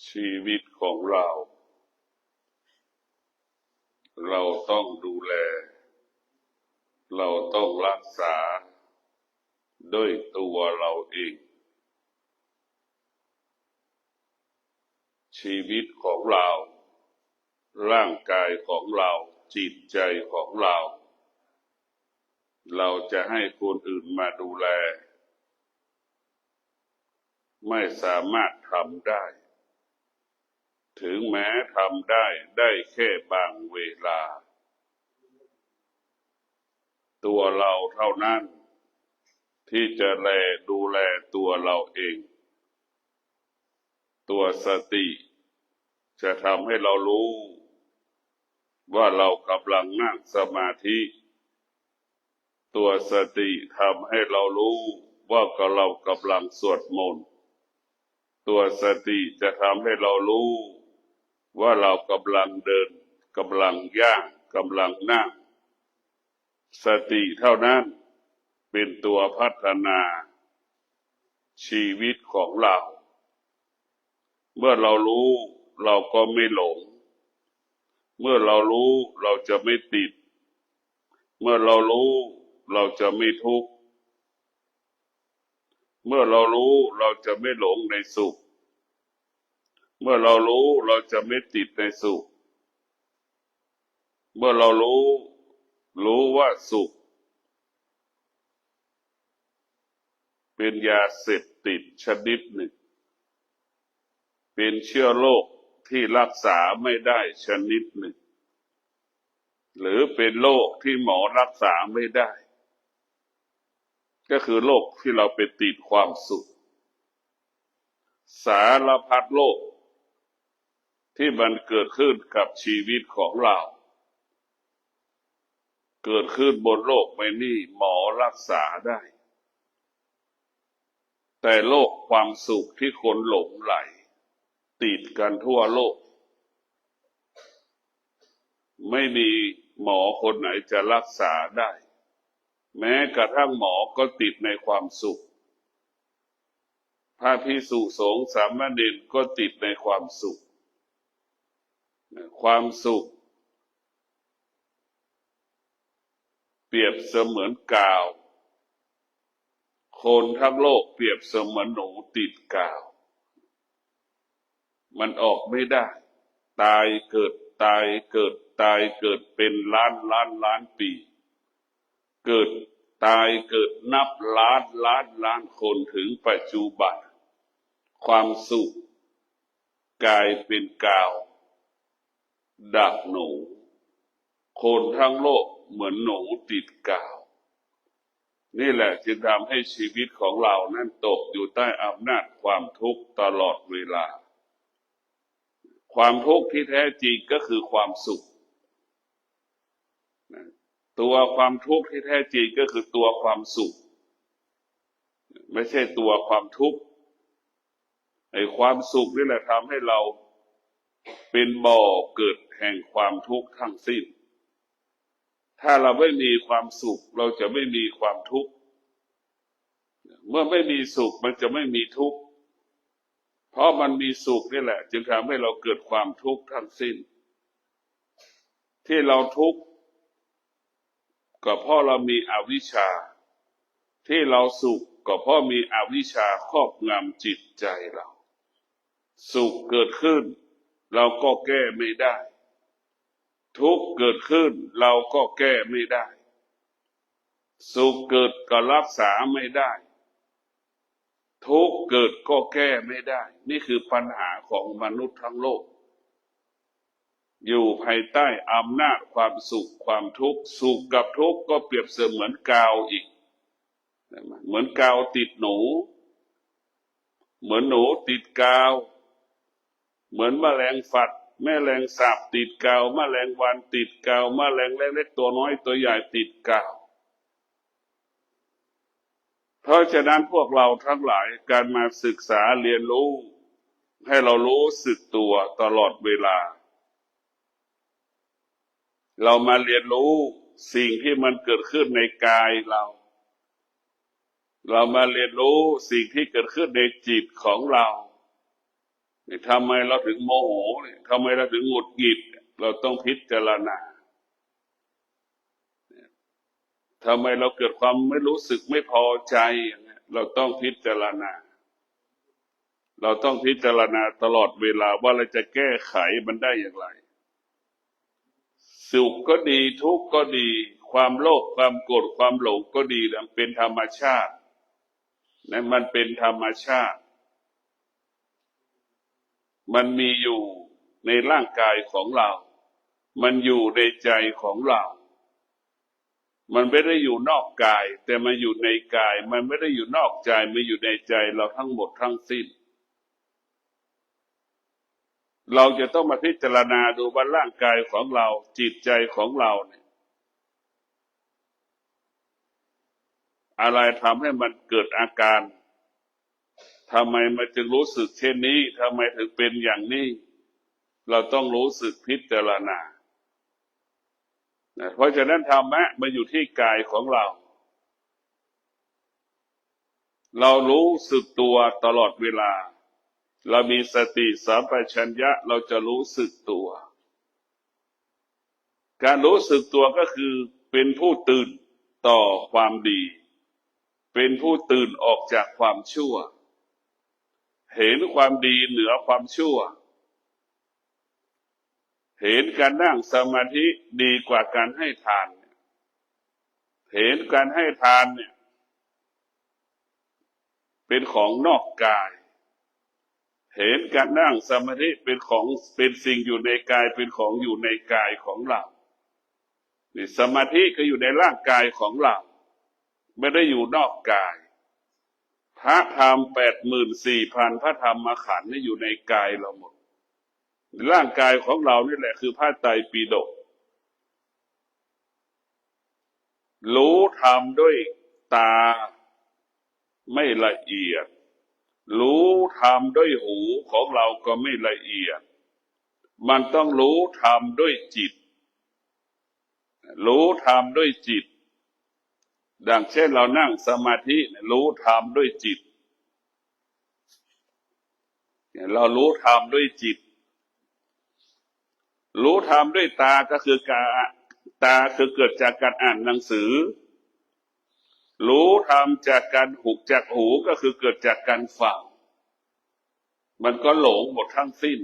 ชีวิตของเราต้องดูแลเราต้องรักษาด้วยตัวเราเองชีวิตของเราร่างกายของเราจิตใจของเราจะให้คนอื่นมาดูแลไม่สามารถทำได้ถึงแม้ทำได้แค่บางเวลาตัวเราเท่านั้นที่จะดูแลตัวเราเองตัวสติจะทำให้เรารู้ว่าเรากำลังนั่งสมาธิตัวสติทำให้เรารู้ว่าเรากำลังสวดมนต์ตัวสติจะทำให้เรารู้ว่าเรากำลังเดินกำลังย่างกำลังนั่งสติเท่านั้นเป็นตัวพัฒนาชีวิตของเราเมื่อเรารู้เราก็ไม่หลงเมื่อเรารู้เราจะไม่ติดเมื่อเรารู้เราจะไม่ทุกข์เมื่อเรารู้เราจะไม่หลงในสุขเมื่อเรารู้เราจะไม่ติดในสุขเมื่อเรารู้ว่าสุขเป็นยาเสพติดชนิดหนึ่งเป็นเชื้อโรคที่รักษาไม่ได้ชนิดหนึ่งหรือเป็นโรคที่หมอรักษาไม่ได้ก็คือโรคที่เราไปติดความสุขสารพัดโรคที่มันเกิดขึ้นกับชีวิตของเราเกิดขึ้นบนโลกใบนี้หมอรักษาได้แต่โรคความสุขที่คนหลงไหลติดกันทั่วโลกไม่มีหมอคนไหนจะรักษาได้แม้กระทั่งหมอก็ติดในความสุขพระภิกษุสงฆ์สามเณรก็ติดในความสุขความสุขเปรียบเสมือนกาวคนทั้งโลกเปรียบเสมือนหนูติดกาวมันออกไม่ได้ตายเกิดตายเกิดตายเกิดเป็นล้านปีเกิดตายเกิดนับล้านคนถึงปัจจุบันความสุขกลายเป็นกาวดักหนูคนทั้งโลกเหมือนหนูติดกาวนี่แหละจึงทำให้ชีวิตของเรานั้นตกอยู่ใต้อำนาจความทุกข์ตลอดเวลาความทุกข์ที่แท้จริงก็คือความสุขตัวความทุกข์ที่แท้จริงก็คือตัวความสุขไม่ใช่ตัวความทุกข์ไอ้ความสุขนี่แหละทำให้เราเป็นบ่อเกิดแห่งความทุกข์ทั้งสิ้นถ้าเราไม่มีความสุขเราจะไม่มีความทุกข์เมื่อไม่มีสุขมันจะไม่มีทุกข์เพราะมันมีสุขนี่แหละจึงทำให้เราเกิดความทุกข์ทั้งสิ้นที่เราทุกข์ก็เพราะเรามีอวิชชาที่เราสุขก็เพราะมีอวิชชาครอบงำจิตใจเราสุขเกิดขึ้นเราก็แก้ไม่ได้ทุกข์เกิดขึ้นเราก็แก้ไม่ได้สุขเกิดก็รักษาไม่ได้ทุกข์เกิดก็แก้ไม่ได้นี่คือปัญหาของมนุษย์ทั้งโลกอยู่ภายใต้อำนาจความสุขความทุกข์สุขกับทุกข์ก็เปรียบเสมือนกาวอีกเหมือนกาวติดหนูเหมือนหนูติดกาวเหมือนแมลงฝัดแมลงสาบติดกาวแมลงวันติดกาวแมลงเล็กๆตัวน้อยตัวใหญ่ติดกาวเพราะฉะนั้นพวกเราทั้งหลายการมาศึกษาเรียนรู้ให้เรารู้สึกตัวตลอดเวลาเรามาเรียนรู้สิ่งที่มันเกิดขึ้นในกายเรามาเรียนรู้สิ่งที่เกิดขึ้นในจิตของเรา นี่ทำไมเราถึงโมโหเนี่ยทำไมเราถึงหงุดหงิดเราต้องพิจารณาทำไมเราเกิดความไม่รู้สึกไม่พอใจอย่างเงี้ยเราต้องพิจารณาเราต้องพิจารณาตลอดเวลาว่าเราจะแก้ไขมันได้อย่างไรสุขก็ดีทุกข์ก็ดีความโลภความโกรธความหลงก็ดีมันเป็นธรรมชาตินั่นมันเป็นธรรมชาติมันมีอยู่ในร่างกายของเรามันอยู่ในใจของเรามันไม่ได้อยู่นอกกายแต่มันอยู่ในกายมันไม่ได้อยู่นอกใจมันอยู่ในใจเราทั้งหมดทั้งสิ้นเราจะต้องมาพิจารณาดูว่าร่างกายของเราจิตใจของเราเนี่ยอะไรทำให้มันเกิดอาการทำไมมันจึงรู้สึกเช่นนี้ทำไมถึงเป็นอย่างนี้เราต้องรู้สึกพิจารณาเพราะฉะนั้นธรรมะมันอยู่ที่กายของเราเรารู้สึกตัวตลอดเวลาเรามีสติสัมปชัญญะเราจะรู้สึกตัวการรู้สึกตัวก็คือเป็นผู้ตื่นต่อความดีเป็นผู้ตื่นออกจากความชั่วเห็นความดีเหนือความชั่วเห็นการนั่งสมาธิดีกว่าการให้ทานเห็นการให้ทานเนี่ยเป็นของนอกกายเห็นการนั่งสมาธิเป็นของเป็นสิ่งอยู่ในกายเป็นของอยู่ในกายของเรานี่สมาธิก็อยู่ในร่างกายของเราไม่ได้อยู่นอกกายพระธรรม84,000พระธรรมขันธ์นี่อยู่ในกายเราหมดร่างกายของเรานี่แหละคือพระไตรปิฎกรู้ธรรมด้วยตาไม่ละเอียดรู้ธรรมด้วยหูของเราก็ไม่ละเอียดมันต้องรู้ธรรมด้วยจิตรู้ธรรมด้วยจิตดังเช่นเรานั่งสมาธิรู้ธรรมด้วยจิตเรารู้ธรรมด้วยจิตรู้ธรรมด้วยตาก็คือการตาคือเกิดจากการอ่านหนังสือรู้ธรรมจากการหูก็คือเกิดจากการฟังมันก็หลงหมดทั้งสิ้น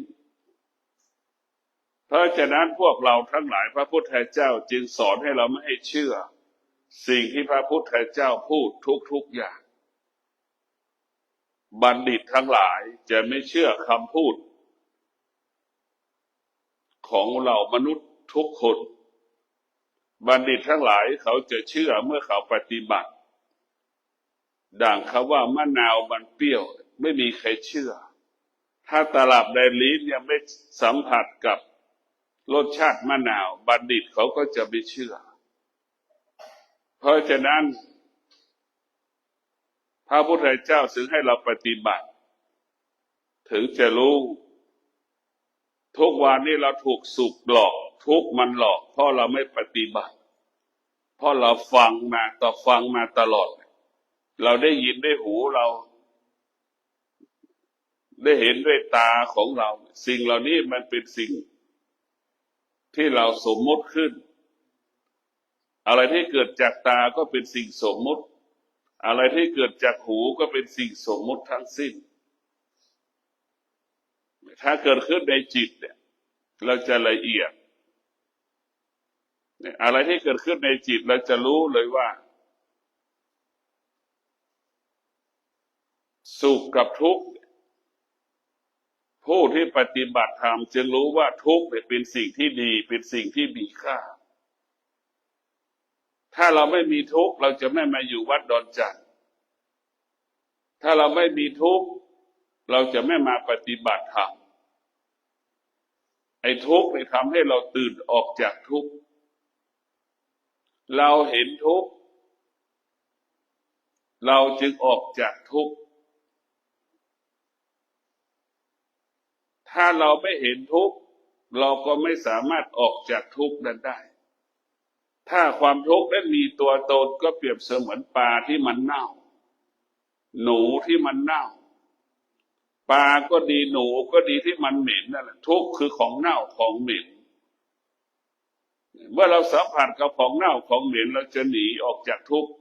เพราะฉะนั้นพวกเราทั้งหลายพระพุทธเจ้าจึงสอนให้เราไม่ให้เชื่อสิ่งที่พระพุทธเจ้าพูดทุกอย่างบัณฑิตทั้งหลายจะไม่เชื่อคำพูดของเรามนุษย์ทุกคนบัณฑิตทั้งหลายเขาจะเชื่อเมื่อเขาปฏิบัติดังคำว่ามะนาวมันเปรี้ยวไม่มีใครเชื่อถ้าตลับใดลิ้นยังไม่สัมผัสกับรสชาติมะนาวบัณฑิตเขาก็จะไม่เชื่อเพราะฉะนั้นพระพุทธเจ้าจึงให้เราปฏิบัติถึงจะรู้ทุกวันนี้เราถูกสุขหลอกทุกมันหลอกเพราะเราไม่ปฏิบัติเพราะเราฟังมาตลอดเราได้ยินด้วยหูเราได้เห็นด้วยตาของเราสิ่งเหล่านี้มันเป็นสิ่งที่เราสมมุติขึ้นอะไรที่เกิดจากตาก็เป็นสิ่งสมมุติอะไรที่เกิดจากหูก็เป็นสิ่งสมมุติทั้งสิ้นถ้าเกิดขึ้นในจิตเนี่ยเราจะละเอียดอะไรที่เกิดขึ้นในจิตเราจะรู้เลยว่าสุขกับทุกข์ผู้ที่ปฏิบัติธรรมจึงรู้ว่าทุกข์เป็นสิ่งที่ดีเป็นสิ่งที่มีค่าถ้าเราไม่มีทุกข์เราจะไม่มาอยู่วัดดอนจันทร์ถ้าเราไม่มีทุกข์เราจะไม่มาปฏิบัติธรรมไอ้ทุกข์ทำให้เราตื่นออกจากทุกข์เราเห็นทุกข์เราจึงออกจากทุกข์ถ้าเราไม่เห็นทุกข์เราก็ไม่สามารถออกจากทุกข์นั้นได้ถ้าความทุกข์นั้นมีตัวตนก็เปรียบเสมือนปลาที่มันเน่าหนูที่มันเน่า ปลาก็ดีหนูก็ดีที่มันเหม็นนั่นแหละทุกข์คือของเน่าของเหม็นเมื่อเราสัมผัสกับของเน่าของเหม็นเราจะหนีออกจากทุกข์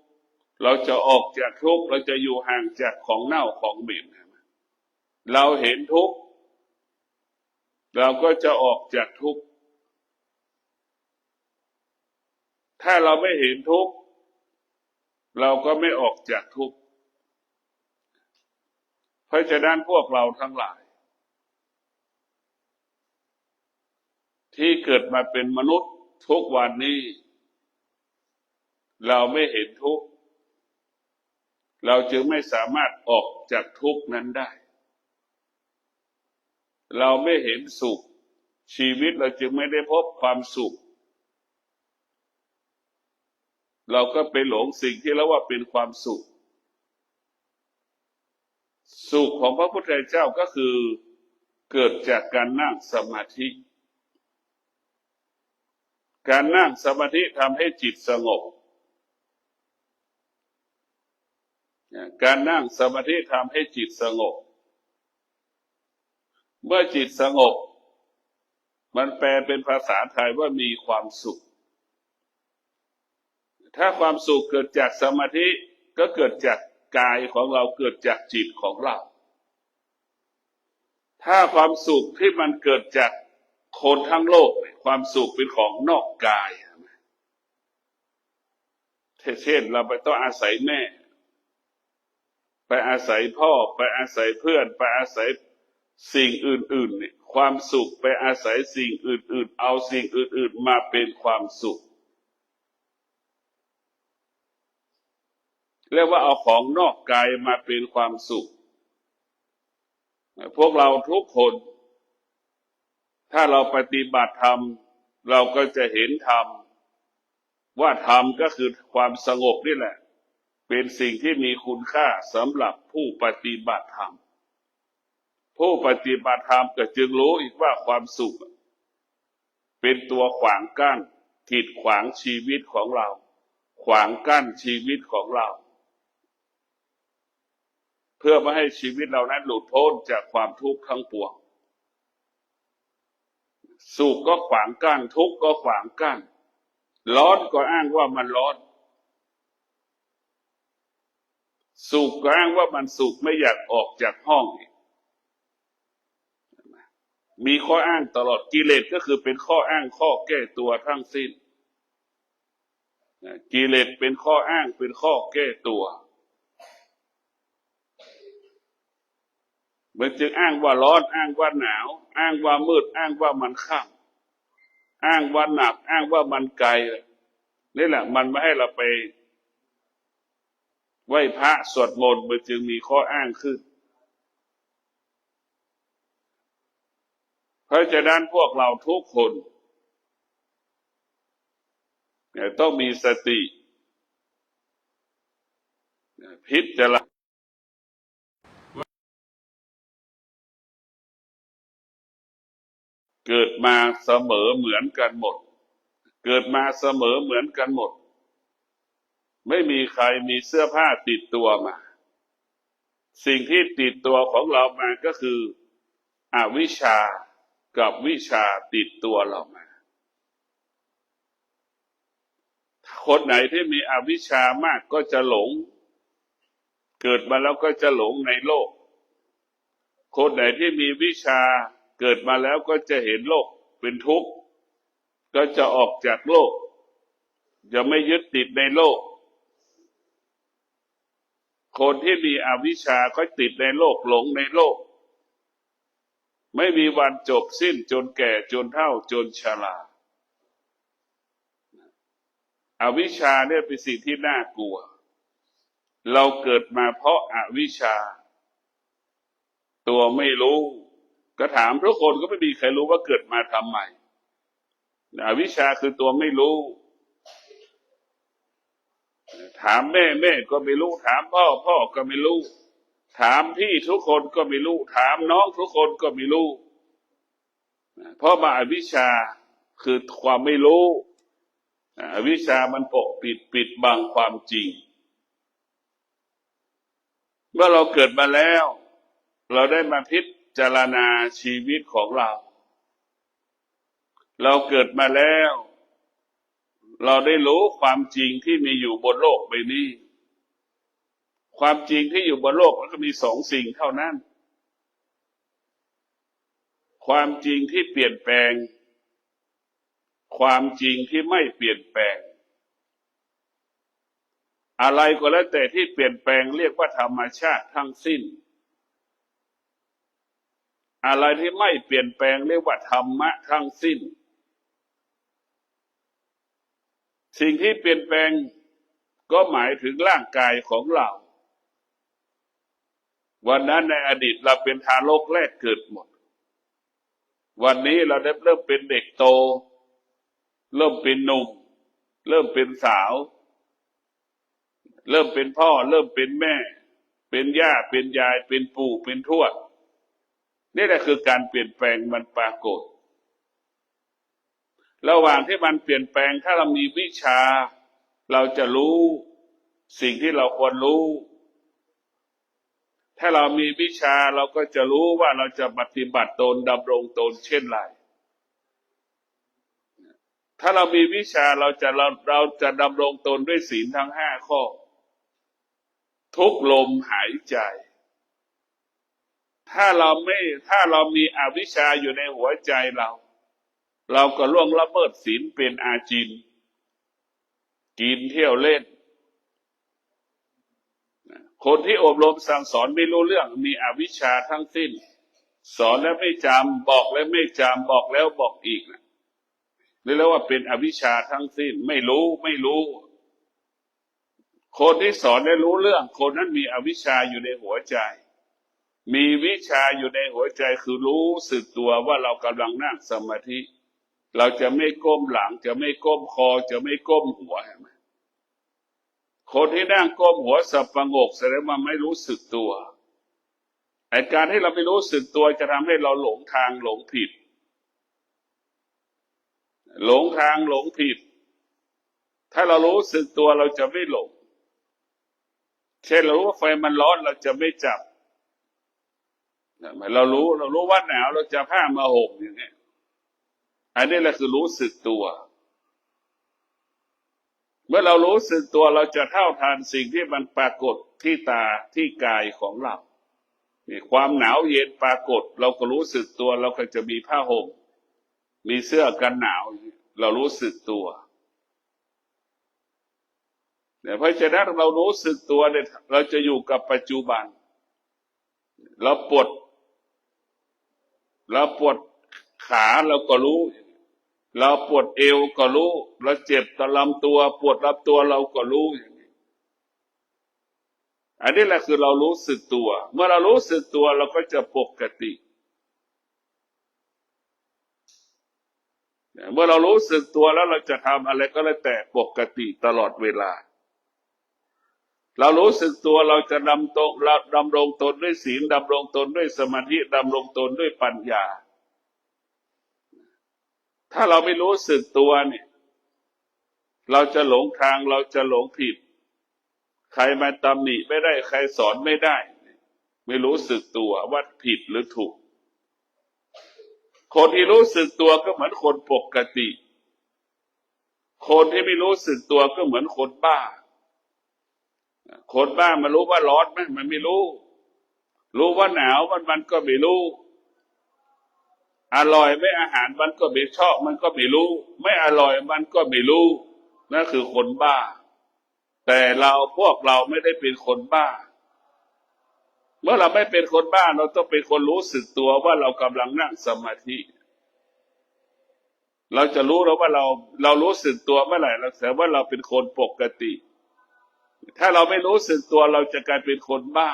เราจะออกจากทุกข์เราจะอยู่ห่างจากของเน่าของเหม็นเราเห็นทุกข์เราก็จะออกจากทุกข์ถ้าเราไม่เห็นทุกข์เราก็ไม่ออกจากทุกข์เพราะฉะนั้นพวกเราทั้งหลายที่เกิดมาเป็นมนุษย์ทุกวันนี้เราไม่เห็นทุกข์เราจึงไม่สามารถออกจากทุกข์นั้นได้เราไม่เห็นสุขชีวิตเราจึงไม่ได้พบความสุขเราก็ไปหลงสิ่งที่เราว่าเป็นความสุขสุขของพระพุทธเจ้าก็คือเกิดจากการนั่งสมาธิการนั่งสมาธิทำให้จิตสงบการนั่งสมาธิทำให้จิตสงบเมื่อจิตสงบมันแปลเป็นภาษาไทยว่ามีความสุขถ้าความสุขเกิดจากสมาธิก็เกิดจากกายของเราเกิดจากจิตของเราถ้าความสุขที่มันเกิดจากคนทั้งโลกความสุขเป็นของนอกกายเช่นเราไปต้องอาศัยแม่ไปอาศัยพ่อไปอาศัยเพื่อนไปอาศัยสิ่งอื่นๆเนี่ยความสุขไปอาศัยสิ่งอื่นๆเอาสิ่งอื่นๆมาเป็นความสุขเรียกว่าเอาของนอกกายมาเป็นความสุขพวกเราทุกคนถ้าเราปฏิบัติธรรมเราก็จะเห็นธรรมว่าธรรมก็คือความสงบนี่แหละเป็นสิ่งที่มีคุณค่าสำหรับผู้ปฏิบัติธรรมผู้ปฏิบัติธรรมก็จึงรู้อีกว่าความสุขเป็นตัวขวางกั้นกีดขวางชีวิตของเราขวางกั้นชีวิตของเราเพื่อไม่ให้ชีวิตเรานั้นหลุดพ้นจากความทุกข์ทั้งปวงสุขก็ขวางกั้นทุกข์ก็ขวางกั้นร้อนก็อ้างว่ามันร้อนสุขก็อ้างว่ามันสุขไม่อยากออกจากห้องมีข้ออ้างตลอดกิเลสก็คือเป็นข้ออ้างข้อแก้ตัวทั้งสิ้นกิเลสเป็นข้ออ้างเป็นข้อแก้ตัวมันจึงอ้างว่าร้อนอ้างว่าหนาวอ้างว่ามืดอ้างว่ามันค่ำอ้างว่าหนักอ้างว่ามันไกลนี่แหละมันไม่ให้เราไปไหว้พระสวดมนต์มันจึงมีข้ออ้างขึ้นเพราะฉะนั้นพวกเราทุกคนต้องมีสติพิจารณาเกิดมาเสมอเหมือนกันหมดเกิดมาเสมอเหมือนกันหมดไม่มีใครมีเสื้อผ้าติดตัวมาสิ่งที่ติดตัวของเรามาก็คืออวิชชากับวิชาติดตัวเรามาคนไหนที่มีอวิชชามากก็จะหลงเกิดมาแล้วก็จะหลงในโลกคนไหนที่มีวิชาเกิดมาแล้วก็จะเห็นโลกเป็นทุกข์ก็จะออกจากโลกจะไม่ยึดติดในโลกคนที่มีอวิชชาก็ติดในโลกหลงในโลกไม่มีวันจบสิ้นจนแก่จนเฒ่าจนชราอวิชชาเนี่ยเป็นสิ่งที่น่ากลัวเราเกิดมาเพราะอวิชชาตัวไม่รู้ก็ถามทุกคนก็ไม่มีใครรู้ว่าเกิดมาทำไมอวิชชาคือตัวไม่รู้ถามแม่แม่ก็ไม่รู้ถามพ่อพ่อก็ไม่รู้ถามพี่ทุกคนก็ไม่รู้ถามน้องทุกคนก็ไม่รู้เพราะมาอวิชชาคือความไม่รู้อวิชชามันปกปิดบังความจริงเมื่อเราเกิดมาแล้ว เราได้มาพิจารณาชีวิตของเราเกิดมาแล้วเราได้รู้ความจริงที่มีอยู่บนโลกใบนี้ความจริงที่อยู่บนโลกมันก็มีสองสิ่งเท่านั้นความจริงที่เปลี่ยนแปลงความจริงที่ไม่เปลี่ยนแปลงอะไรก็แล้วแต่ที่เปลี่ยนแปลงเรียกว่าธรรมชาติทั้งสิ้นอะไรที่ไม่เปลี่ยนแปลงเรียกว่าธรรมะทั้งสิ้นสิ่งที่เปลี่ยนแปลงก็หมายถึงร่างกายของเราวันนั้นในอดีตเราเป็นทารกแรกเกิดหมดวันนี้เราได้เริ่มเป็นเด็กโตเริ่มเป็นหนุ่มเริ่มเป็นสาวเริ่มเป็นพ่อเริ่มเป็นแม่เป็นย่าเป็นยายเป็นปู่เป็นทวดนี่แหละคือการเปลี่ยนแปลงมันปรากฏระหว่างที่มันเปลี่ยนแปลงถ้าเรามีวิชาเราจะรู้สิ่งที่เราควรรู้ถ้าเรามีวิชาเราก็จะรู้ว่าเราจะปฏิบัติตนดำรงตนเช่นไรถ้าเรามีวิชาเราจะดำรงตนด้วยศีลทั้งห้าข้อทุกลมหายใจถ้าเรามีอวิชชาอยู่ในหัวใจเราก็ล่วงละเมิดศีลเป็นอาจินกินเที่ยวเล่นคนที่อบรมสั่งสอนไม่รู้เรื่องมีอวิชชาทั้งสิ้นสอนแล้วไม่จำบอกแล้วไม่จำบอกแล้วบอกอีกนะเรียกว่าเป็นอวิชชาทั้งสิ้นไม่รู้คนที่สอนได้รู้เรื่องคนนั้นมีอวิชชาอยู่ในหัวใจมีวิชาอยู่ในหัวใจคือรู้สึกตัวว่าเรากำลังนั่งสมาธิเราจะไม่ก้มหลังจะไม่ก้มคอจะไม่ก้มหัวเห็นไหมคนที่นั่งก้มหัวสับประงกแสดงว่าไม่รู้สึกตัวไอ้การที่เราไม่รู้สึกตัวจะทำให้เราหลงทางหลงผิดหลงทางหลงผิดถ้าเรารู้สึกตัวเราจะไม่หลงเช่นเรารู้ว่าไฟมันร้อนเราจะไม่จับเรารู้ว่าหนาวเราจะผ้ามาห่มอย่างนี้อันนี้แหละคือรู้สึกตัวเมื่อเรารู้สึกตัวเราจะเท่าทันสิ่งที่มันปรากฏที่ตาที่กายของเรามีความหนาวเย็นปรากฏเราก็รู้สึกตัวเราก็จะมีผ้าห่มมีเสื้อกันหนาวเรารู้สึกตัวเนี่ยเพราะฉะนั้นเรารู้สึกตัวเนี่ยเราจะอยู่กับปัจจุบันเราปวดขาเราก็รู้เราปวดเอวก็รู้เราเจ็บตะลำตัวปวดลำตัวเราก็รู้อย่างนี้อันนี้แหละคือเรารู้สึกตัวเมื่อเรารู้สึกตัวเราก็จะปกติเมื่อเรารู้สึกตัวแล้วเราจะทำอะไรก็แล้วแต่ปกติตลอดเวลาเรารู้สึกตัวเราจะดำรงตนด้วยศีลดำรงตนด้วยสมาธิดำรงตนด้วยปัญญาถ้าเราไม่รู้สึกตัวเนี่ยเราจะหลงทางเราจะหลงผิดใครมาตำหนิไม่ได้ใครสอนไม่ได้ไม่รู้สึกตัวว่าผิดหรือถูกคนที่รู้สึกตัวก็เหมือนคนปกติคนที่ไม่รู้สึกตัวก็เหมือนคนบ้าคนบ้ามันรู้ว่าร้อนไหมมันไม่รู้ว่าหนาวมันก็ไม่รู้อร่อยไม่อาหารมันก็ไม่ชอบมันก็ไม่รู้ไม่อร่อยมันก็ไม่รู้นั่นคือคนบ้าแต่พวกเราไม่ได้เป็นคนบ้าเมื่อเราไม่เป็นคนบ้าเราต้องเป็นคนรู้สึกตัวว่าเรากำลังนั่งสมาธิเราจะรู้แล้วว่าเรารู้สึกตัวเมื่อไหร่เราแสดงว่าเราเป็นคนปกติถ้าเราไม่รู้สึกตัวเราจะกลายเป็นคนบ้า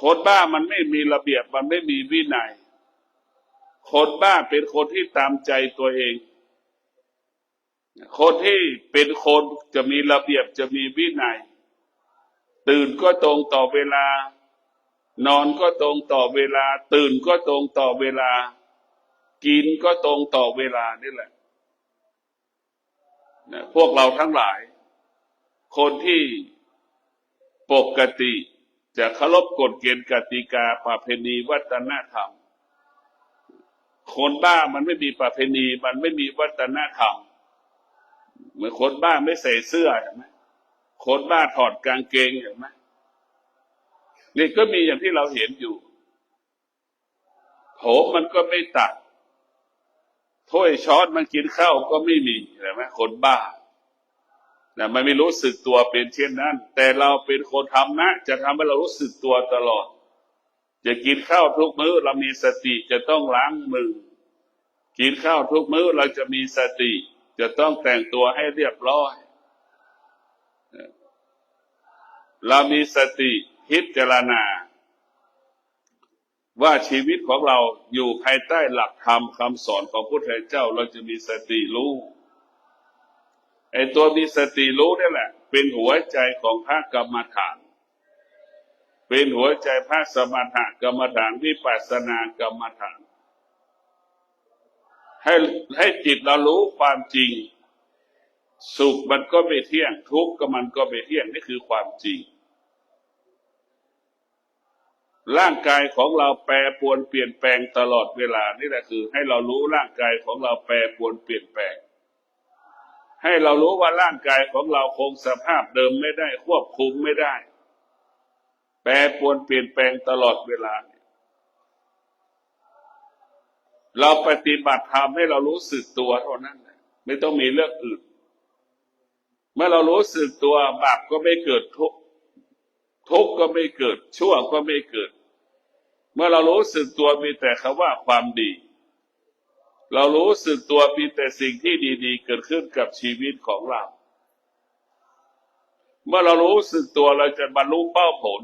คนบ้ามันไม่มีระเบียบมันไม่มีวินัยคนบ้าเป็นคนที่ตามใจตัวเองคนที่เป็นคนจะมีระเบียบจะมีวินัยตื่นก็ตรงต่อเวลานอนก็ตรงต่อเวลาตื่นก็ตรงต่อเวลากินก็ตรงต่อเวลานี่แหละพวกเราทั้งหลายคนที่ปกติ จะเคารพกฎเกณฑ์กติกาประเพณีวัฒนธรรมคนบ้ามันไม่มีประเพณีมันไม่มีวัฒนธรรมเหมือนคนบ้าไม่ใส่เสื้อเห็นไหมคนบ้าถอดกางเกงเห็นไหมนี่ก็มีอย่างที่เราเห็นอยู่ผมมันก็ไม่ตัดถ้วยช้อนมันกินข้าวก็ไม่มีเห็นไหมคนบ้าแต่มันไม่รู้สึกตัวเป็นเช่นนั้นแต่เราเป็นคนทำนะจะทำให้เรารู้สึกตัวตลอดจะกินข้าวทุกมื้อเรามีสติจะต้องล้างมือกินข้าวทุกมื้อเราจะมีสติจะต้องแต่งตัวให้เรียบร้อยเรามีสติพิจารณาว่าชีวิตของเราอยู่ภายใต้หลักธรรมคำสอนของพระพุทธเจ้าเราจะมีสติรู้ไอ้ตัวมีสติรู้นี่แหละเป็นหัวใจของพระกรรมฐานเป็นหัวใจพระสมถกรรมฐานวิปัสสนากรรมฐานให้จิตเรารู้ความจริงสุขมันก็ไม่เที่ยงทุกข์ก็มันก็ไม่เที่ยงนี่คือความจริงร่างกายของเราแปรปรวนเปลี่ยนแปลงตลอดเวลานี่แหละคือให้เรารู้ร่างกายของเราแปรปรวนเปลี่ยนแปลงให้เรารู้ว่าร่างกายของเราคงสภาพเดิมไม่ได้ควบคุมไม่ได้แปรปรวนเปลี่ยนแปลงตลอดเวลาเราปฏิบัติธรรมให้เรารู้สึกตัวเท่านั้นไม่ต้องมีเรื่องอื่นเมื่อเรารู้สึกตัวบาปก็ไม่เกิดทุกข์ก็ไม่เกิดชั่วก็ไม่เกิดเมื่อเรารู้สึกตัวมีแต่คำว่าความดีเรารู้สึกตัวมีแต่สิ่งที่ดีๆเกิดขึ้นกับชีวิตของเราเมื่อเรารู้สึกตัวเราจะบรรลุเป้าผล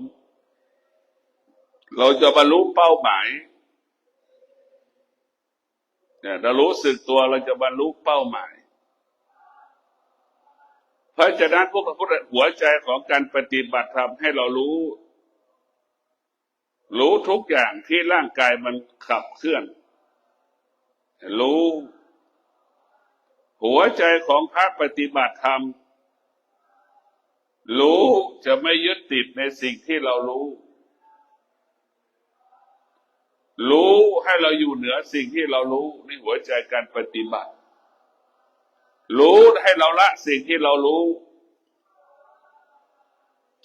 เราจะบรรลุเป้าหมายเนี่ยเรารู้สึกตัวเราจะบรรลุเป้าหมายเพราะฉะนั้นพวกพุทธหัวใจของการปฏิบัติธรรมให้เรารู้ทุกอย่างที่ร่างกายมันขับเคลื่อนรู้หัวใจของพระปฏิบัติธรรมรู้จะไม่ยึดติดในสิ่งที่เรารู้ให้เราอยู่เหนือสิ่งที่เรารู้ในหัวใจการปฏิบัติรู้ให้เราละสิ่งที่เรารู้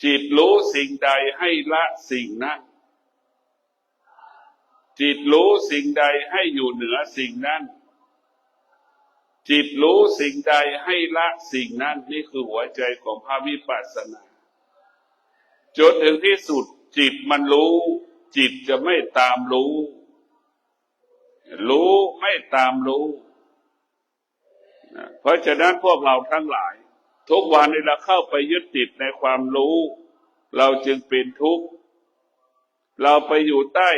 จิตรู้สิ่งใดให้ละสิ่งนั้นจิตรู้สิ่งใดให้อยู่เหนือสิ่งนั้นจิตรู้สิ่งใดให้ละสิ่งนั้นนี่คือหัวใจของพระวิปัสสนาจนถึงที่สุดจิตมันรู้จิตจะไม่ตามรู้ไม่ตามรู้เพราะฉะนั้นพวกเราทั้งหลายทุกวันนี้เราเข้าไปยึดติดในความรู้เราจึงเป็นทุกข์เราไปอยู่ใต้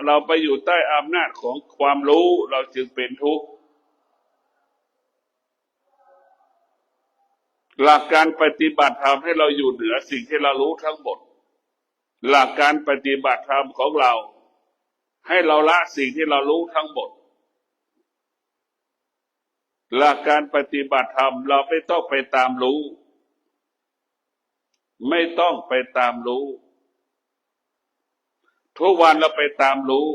เราไปอยู่ใต้อำนาจของความรู้เราจึงเป็นทุกข์หลักการปฏิบัติธรรมให้เราอยู่เหนือสิ่งที่เรารู้ทั้งหมดหลักการปฏิบัติธรรมของเราให้เราละสิ่งที่เรารู้ทั้งหมดหลักการปฏิบัติธรรมเราไม่ต้องไปตามรู้ไม่ต้องไปตามรู้ทุกวันเราไปตามรู้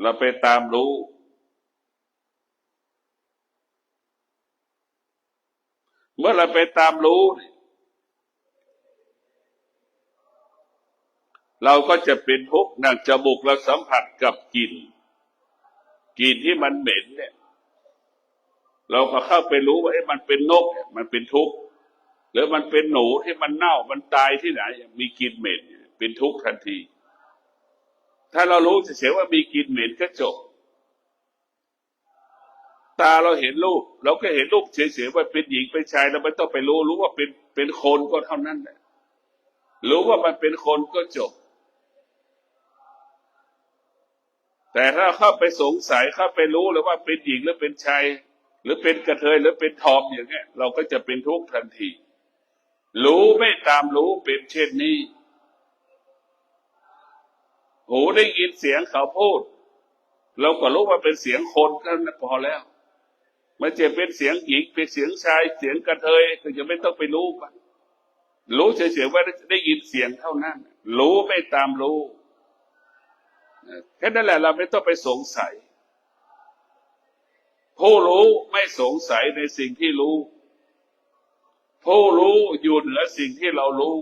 เราไปตามรู้เมื่อเราไปตามรู้เราก็จะเป็นทุกข์นั่งจมูกเราสัมผัสกับกลิ่นที่มันเหม็นเนี่ยเราก็เข้าไปรู้ว่ามันเป็นนกมันเป็นทุกข์หรือมันเป็นหนูที่มันเน่ามันตายที่ไหนมีกลิ่นเหม็นเป็นทุกข์ทันทีถ้าเรารู้เฉยๆว่ามีกลิ่นเหม็นก็จบตาเราเห็นรูปเราก็เห็นรูปเฉยๆว่าเป็นหญิงเป็นชายเราไม่ต้องไปรู้ว่าเป็นคนก็เท่านั้นแหละรู้ว่ามันเป็นคนก็จบแต่ถ้าเข้าไปสงสัยเข้าไปรู้เลยว่าเป็นหญิงหรือเป็นชายหรือเป็นกระเทยหรือเป็นทอมอย่างเงี้ยเราก็จะเป็นทุกข์ทันทีรู้ไม่ตามรู้เป็นเช่นนี้หูได้ยินเสียงเขาพูดเราก็รู้ว่าเป็นเสียงคนก็พอแล้วมันจะเป็นเสียงหญิงเป็นเสียงชายเสียงกระเทยก็จะไม่ต้องไปรู้มัน รู้เฉยๆว่าได้ยินเสียงเท่านั้นรู้ไม่ตามรู้แค่นั้นแหละเราไม่ต้องไปสงสัยผู้รู้ไม่สงสัยในสิ่งที่รู้ผู้รู้อยู่เหนือสิ่งที่เรารู้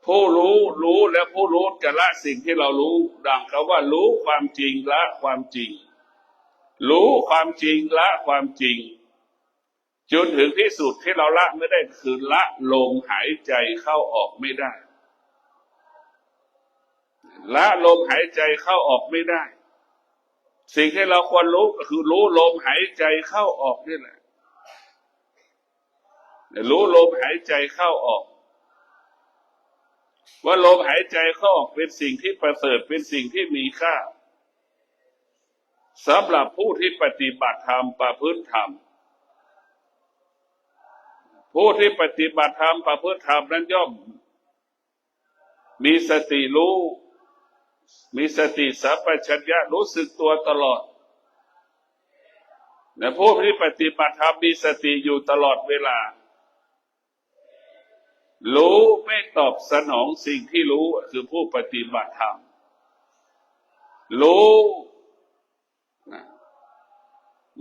ผู้รู้รู้และผู้รู้จะละสิ่งที่เรารู้ดังคำว่ารู้ความจริงละความจริงรู้ความจริงละความจริงจนถึงที่สุดที่เราละไม่ได้คือละลมหายใจเข้าออกไม่ได้ละลมหายใจเข้าออกไม่ได้สิ่งที่เราควรรู้ก็คือรู้ลมหายใจเข้าออกนี่แหละรู้ลมหายใจเข้าออกว่าลมหายใจเข้าออกเป็นสิ่งที่ประเสริฐเป็นสิ่งที่มีค่าสำหรับผู้ที่ปฏิบัติธรรมประพฤติธรรมผู้ที่ปฏิบัติธรรมประพฤติธรรมนั้นย่อมมีสติรู้มีสติสัมปชัญญะรู้สึกตัวตลอดและผู้ที่ปฏิบัติธรรมมีสติอยู่ตลอดเวลารู้ไม่ตอบสนองสิ่งที่รู้คือผู้ปฏิบัติธรรมรู้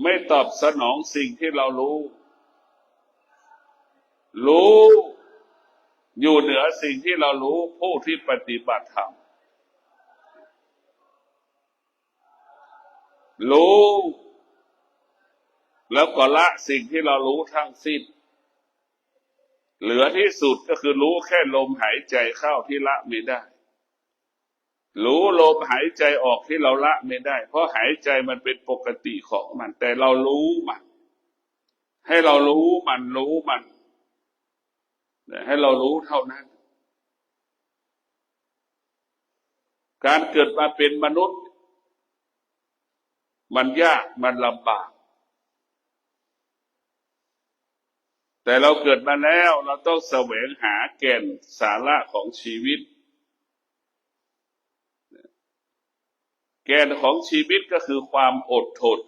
ไม่ตอบสนองสิ่งที่เรารู้รู้อยู่เหนือสิ่งที่เรารู้ผู้ที่ปฏิบัติธรรมรู้แล้วก็ละสิ่งที่เรารู้ทั้งสิ้นเหลือที่สุดก็คือรู้แค่ลมหายใจเข้าที่ละไม่ได้รู้ลมหายใจออกที่เราละไม่ได้เพราะหายใจมันเป็นปกติของมันแต่เรารู้มันให้เรารู้มันให้เรารู้เท่านั้นการเกิดมาเป็นมนุษย์มันยากมันลำบากแต่เราเกิดมาแล้วเราต้องแสวงหาแก่นสาระของชีวิตแก่นของชีวิตก็คือความอดทน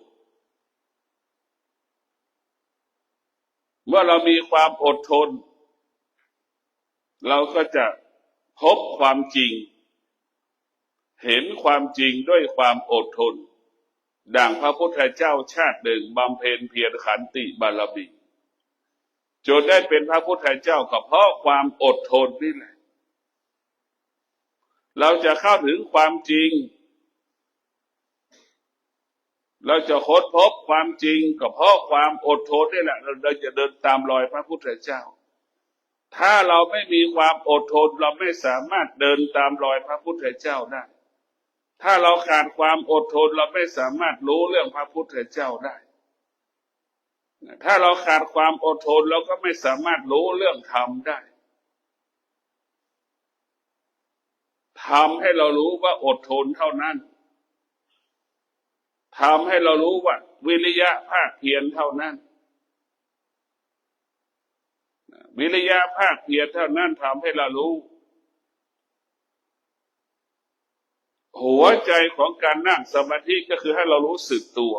เมื่อเรามีความอดทนเราก็จะพบความจริงเห็นความจริงด้วยความอดทนดังพระพุทธเจ้าชาติหนึ่งบำเพ็ญเพียรขันติบารมีจนได้เป็นพระพุทธเจ้าก็เพราะความอดทนนี่แหละเราจะเข้าถึงความจริงเราจะค้นพบความจริงก็เพราะความอดทนนี่แหละเราจะเดินตามรอยพระพุทธเจ้าถ้าเราไม่มีความอดทนเราไม่สามารถเดินตามรอยพระพุทธเจ้าได้ถ้าเราขาดความอดทนเราไม่สามารถรู้เรื่องพระพุทธเจ้าได้ถ้าเราขาดความอดทนเราก็ไม่สามารถรู้เรื่องธรรมได้ทำให้เรารู้ว่าอดทนเท่านั้นทำให้เรารู้ว่าวิริยะภาคเพียรเท่านั้นวิริยะภาคเพียรเท่านั้นทำให้เรารู้หัวใจของการนั่งสมาธิก็คือให้เรารู้สึกตัว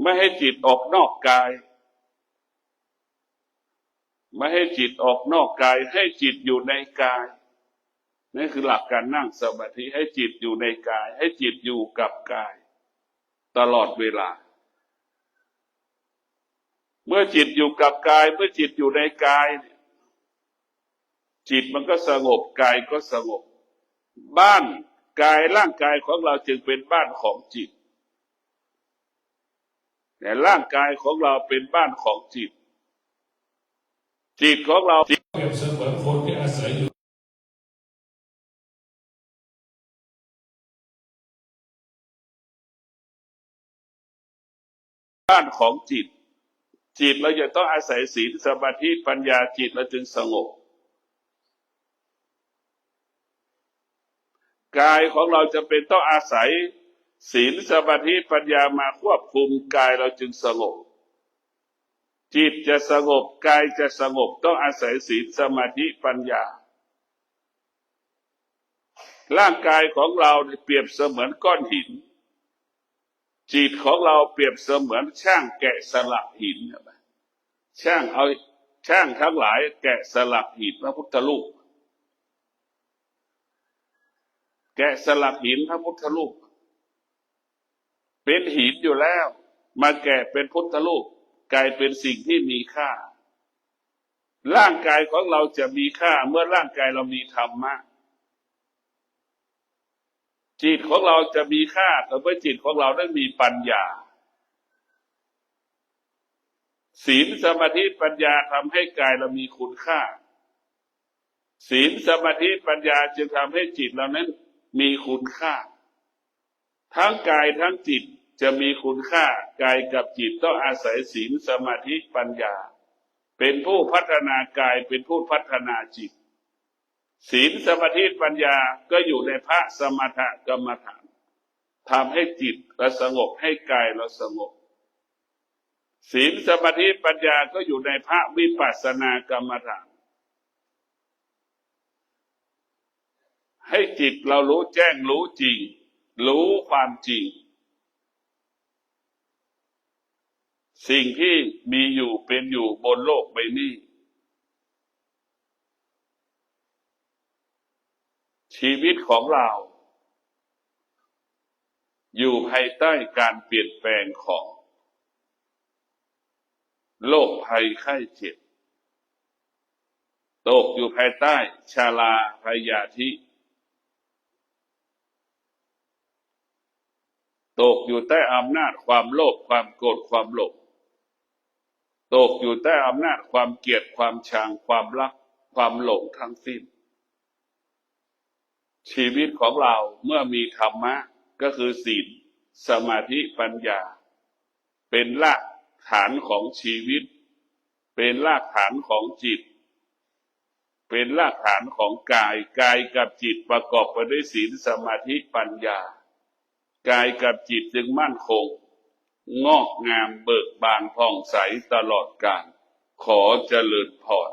ไม่ให้จิตออกนอกกายไม่ให้จิตออกนอกกายให้จิตอยู่ในกายนี่คือหลักการนั่งสมาธิให้จิตอยู่ในกายให้จิตอยู่กับกายตลอดเวลาเมื่อจิตอยู่กับกายเมื่อจิตอยู่ในกายจิตมันก็สงบกายก็สงบบ้านกายร่างกายของเราจึงเป็นบ้านของจิตแต่ร่างกายของเราเป็นบ้านของจิตจิตของเราเปรียบเสมือนคนที่อาศัยอยู่บ้านของจิตจิตเราจะต้องอาศัยศีลสมาธิปัญญาจิตเราจึงสงบกายของเราจะเป็นต้องอาศัยศีลสมาธิปัญญามาควบคุมกายเราจึงสงบจิตจะสงบกายจะสงบต้องอาศัยศีลสมาธิปัญญาร่างกายของเราเปรียบเสมือนก้อนหินจิตของเราเปรียบเสมือนช่างแกะสลักหิน ช่างทั้งหลายแกะสลักหินพระพุทธรูปแกะสลักหินพระพุทธรูปเป็นหินอยู่แล้วมาแกะเป็นพุทธรูปกลายเป็นสิ่งที่มีค่าร่างกายของเราจะมีค่าเมื่อร่างกายเรามีธรรมะจิตของเราจะมีค่าแต่เมื่อจิตของเราได้มีปัญญาศีลสมาธิปัญญาทำให้กายเรามีคุณค่าศีลสมาธิปัญญาจึงทำให้จิตเรานั้นมีคุณค่าทั้งกายทั้งจิตจะมีคุณค่ากายกับจิตต้องอาศัยศีลสมาธิปัญญาเป็นผู้พัฒนากายเป็นผู้พัฒนาจิตศีลสมาธิปัญญาก็อยู่ในพระสมถกรรมฐานทำให้จิตเราสงบให้กายเราสงบศีลสมาธิปัญญาก็อยู่ในพระวิปัสสนากรรมฐานให้จิตเรารู้แจ้งรู้จริงรู้ความจริงสิ่งที่มีอยู่เป็นอยู่บนโลกใบนี้ชีวิตของเราอยู่ภายใต้การเปลี่ยนแปลงของโรคภัยไข้เจ็บตกอยู่ภายใต้ชราพยาธิตกอยู่ใต้อำนาจความโลภความโกรธความหลงตกอยู่ใต้อำนาจความเกลียดความชังความรักความหลงทั้งสิ้นชีวิตของเราเมื่อมีธรรมะก็คือศีลสมาธิปัญญาเป็นรากฐานของชีวิตเป็นรากฐานของจิตเป็นรากฐานของกายกายกับจิตประกอบไปด้วยศีลสมาธิปัญญากายกับจิตจึงมั่นคงงอกงามเบิกบานผ่องใสตลอดกาลขอเจริญพร